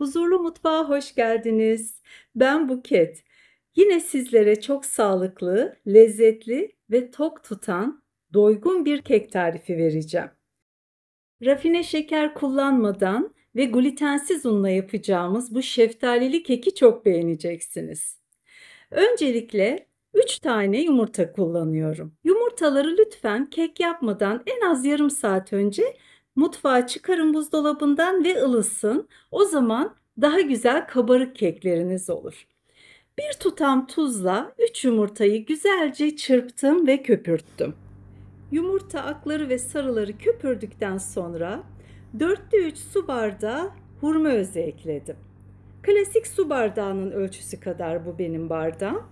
Huzurlu Mutfağa hoş geldiniz. Ben Buket. Yine sizlere çok sağlıklı, lezzetli ve tok tutan, doygun bir kek tarifi vereceğim. Rafine şeker kullanmadan ve glutensiz unla yapacağımız bu şeftalili keki çok beğeneceksiniz. Öncelikle 3 tane yumurta kullanıyorum. Yumurtaları lütfen kek yapmadan en az yarım saat önce mutfağa çıkarın buzdolabından ve ılısın. O zaman daha güzel kabarık kekleriniz olur. Bir tutam tuzla 3 yumurtayı güzelce çırptım ve köpürttüm. Yumurta akları ve sarıları köpürdükten sonra 4'te 3 su bardağı hurma özü ekledim. Klasik su bardağının ölçüsü kadar bu benim bardağım.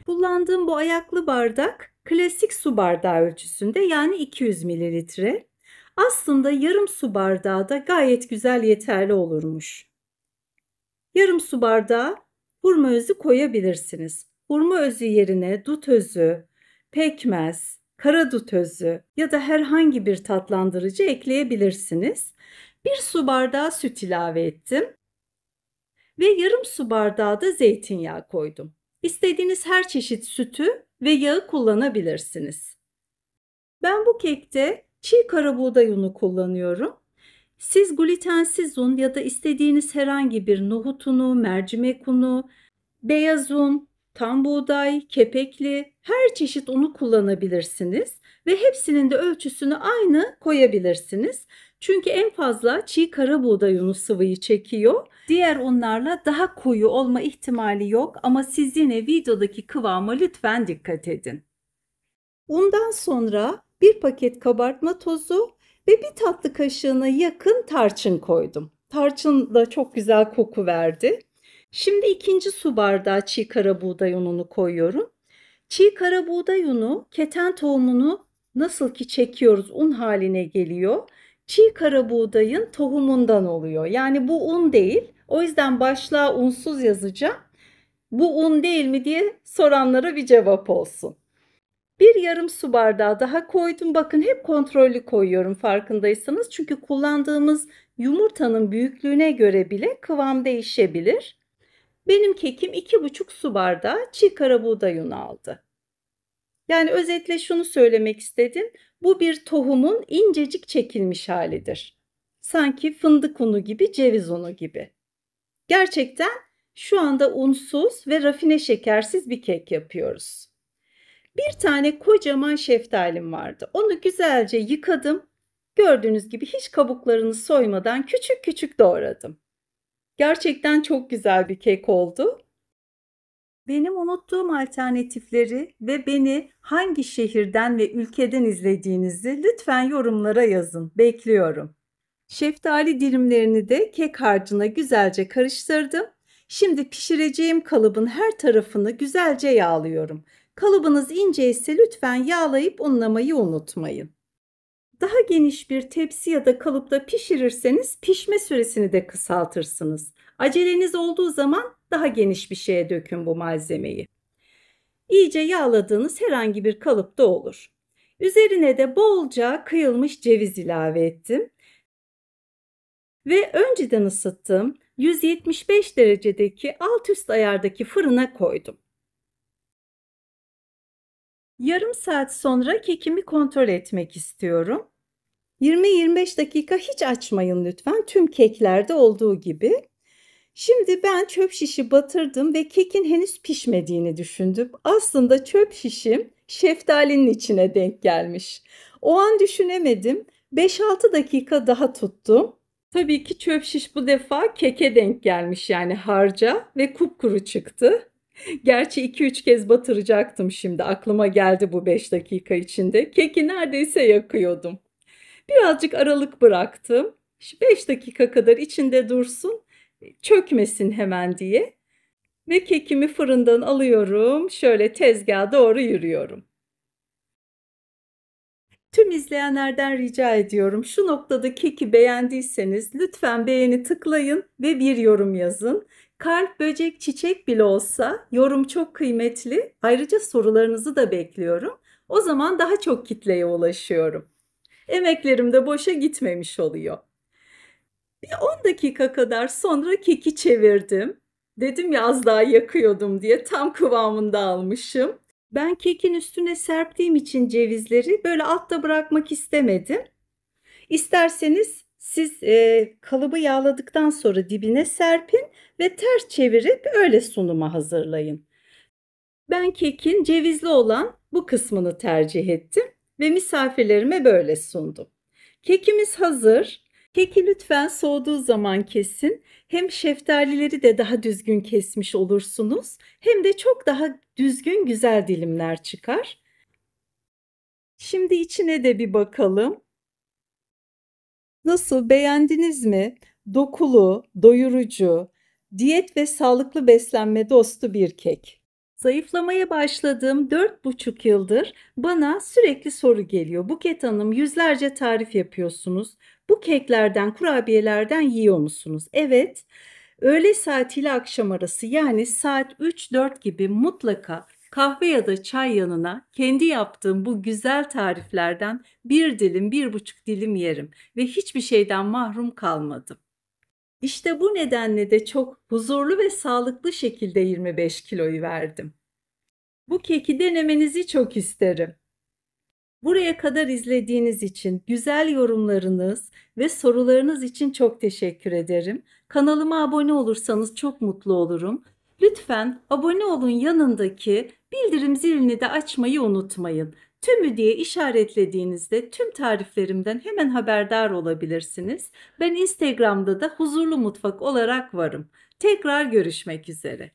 Kullandığım bu ayaklı bardak klasik su bardağı ölçüsünde, yani 200 mililitre. Aslında yarım su bardağı da gayet güzel yeterli olurmuş. Yarım su bardağı hurma özü koyabilirsiniz. Hurma özü yerine dut özü, pekmez, karadut özü ya da herhangi bir tatlandırıcı ekleyebilirsiniz. Bir su bardağı süt ilave ettim ve yarım su bardağı da zeytinyağı koydum. İstediğiniz her çeşit sütü ve yağı kullanabilirsiniz. Ben bu kekte çiğ kara buğday unu kullanıyorum. Siz glutensiz un ya da istediğiniz herhangi bir nohut unu, mercimek unu, beyaz un, tam buğday, kepekli her çeşit unu kullanabilirsiniz ve hepsinin de ölçüsünü aynı koyabilirsiniz. Çünkü en fazla çiğ kara buğday unu sıvıyı çekiyor. Diğer unlarla daha koyu olma ihtimali yok ama siz yine videodaki kıvama lütfen dikkat edin. Undan sonra bir paket kabartma tozu ve bir tatlı kaşığına yakın tarçın koydum. Tarçın da çok güzel koku verdi. Şimdi ikinci su bardağı çiğ kara buğday ununu koyuyorum. Çiğ kara buğday unu keten tohumunu nasıl ki çekiyoruz, un haline geliyor. Çiğ kara buğdayın tohumundan oluyor. Yani bu un değil. O yüzden başlığa unsuz yazacağım. Bu un değil mi diye soranlara bir cevap olsun. Bir yarım su bardağı daha koydum. Bakın hep kontrollü koyuyorum farkındaysanız. Çünkü kullandığımız yumurtanın büyüklüğüne göre bile kıvam değişebilir. Benim kekim 2,5 su bardağı çiğ kara buğday unu aldı. Yani özetle şunu söylemek istedim. Bu bir tohumun incecik çekilmiş halidir. Sanki fındık unu gibi, ceviz unu gibi. Gerçekten şu anda unsuz ve rafine şekersiz bir kek yapıyoruz. Bir tane kocaman şeftalim vardı. Onu güzelce yıkadım. Gördüğünüz gibi hiç kabuklarını soymadan küçük küçük doğradım. Gerçekten çok güzel bir kek oldu. Benim unuttuğum alternatifleri ve beni hangi şehirden ve ülkeden izlediğinizi lütfen yorumlara yazın. Bekliyorum. Şeftali dilimlerini de kek harcına güzelce karıştırdım. Şimdi pişireceğim kalıbın her tarafını güzelce yağlıyorum. Kalıbınız ince ise lütfen yağlayıp unlamayı unutmayın. Daha geniş bir tepsi ya da kalıpta pişirirseniz pişme süresini de kısaltırsınız. Aceleniz olduğu zaman daha geniş bir şeye dökün bu malzemeyi. İyice yağladığınız herhangi bir kalıpta olur. Üzerine de bolca kıyılmış ceviz ilave ettim. Ve önceden ısıttığım 175 derecedeki alt üst ayardaki fırına koydum. Yarım saat sonra kekimi kontrol etmek istiyorum. 20-25 dakika hiç açmayın lütfen, tüm keklerde olduğu gibi. Şimdi ben çöp şişi batırdım ve kekin henüz pişmediğini düşündüm. Aslında çöp şişim şeftalinin içine denk gelmiş. O an düşünemedim. 5-6 dakika daha tuttum. Tabii ki çöp şiş bu defa keke denk gelmiş, yani harca, ve kupkuru çıktı. Gerçi 2-3 kez batıracaktım, şimdi aklıma geldi bu 5 dakika içinde. Keki neredeyse yakıyordum. Birazcık aralık bıraktım. 5 dakika kadar içinde dursun, çökmesin hemen diye. Ve kekimi fırından alıyorum. Şöyle tezgaha doğru yürüyorum. Tüm izleyenlerden rica ediyorum, şu noktada keki beğendiyseniz lütfen beğeni tıklayın ve bir yorum yazın. Kalp, böcek, çiçek bile olsa yorum çok kıymetli. Ayrıca sorularınızı da bekliyorum. O zaman daha çok kitleye ulaşıyorum. Emeklerim de boşa gitmemiş oluyor. Bir 10 dakika kadar sonra keki çevirdim. Dedim ya az daha yakıyordum diye tam kıvamında almışım. Ben kekin üstüne serptiğim için cevizleri böyle altta bırakmak istemedim. İsterseniz siz kalıbı yağladıktan sonra dibine serpin ve ters çevirip öyle sunuma hazırlayın. Ben kekin cevizli olan bu kısmını tercih ettim ve misafirlerime böyle sundum. Kekimiz hazır. Keki lütfen soğuduğu zaman kesin. Hem şeftalileri de daha düzgün kesmiş olursunuz, hem de çok daha düzgün güzel dilimler çıkar. Şimdi içine de bir bakalım. Nasıl, beğendiniz mi? Dokulu, doyurucu, diyet ve sağlıklı beslenme dostu bir kek. Zayıflamaya başladığım 4,5 yıldır bana sürekli soru geliyor. Buket Hanım, yüzlerce tarif yapıyorsunuz. Bu keklerden, kurabiyelerden yiyor musunuz? Evet. Öğle saatiyle akşam arası, yani saat 3-4 gibi mutlaka kahve ya da çay yanına kendi yaptığım bu güzel tariflerden bir dilim, 1,5 dilim yerim ve hiçbir şeyden mahrum kalmadım. İşte bu nedenle de çok huzurlu ve sağlıklı şekilde 25 kiloyu verdim. Bu keki denemenizi çok isterim. Buraya kadar izlediğiniz için, güzel yorumlarınız ve sorularınız için çok teşekkür ederim. Kanalıma abone olursanız çok mutlu olurum. Lütfen abone olun, yanındaki bildirim zilini de açmayı unutmayın. Tümü diye işaretlediğinizde tüm tariflerimden hemen haberdar olabilirsiniz. Ben Instagram'da da Huzurlu Mutfak olarak varım. Tekrar görüşmek üzere.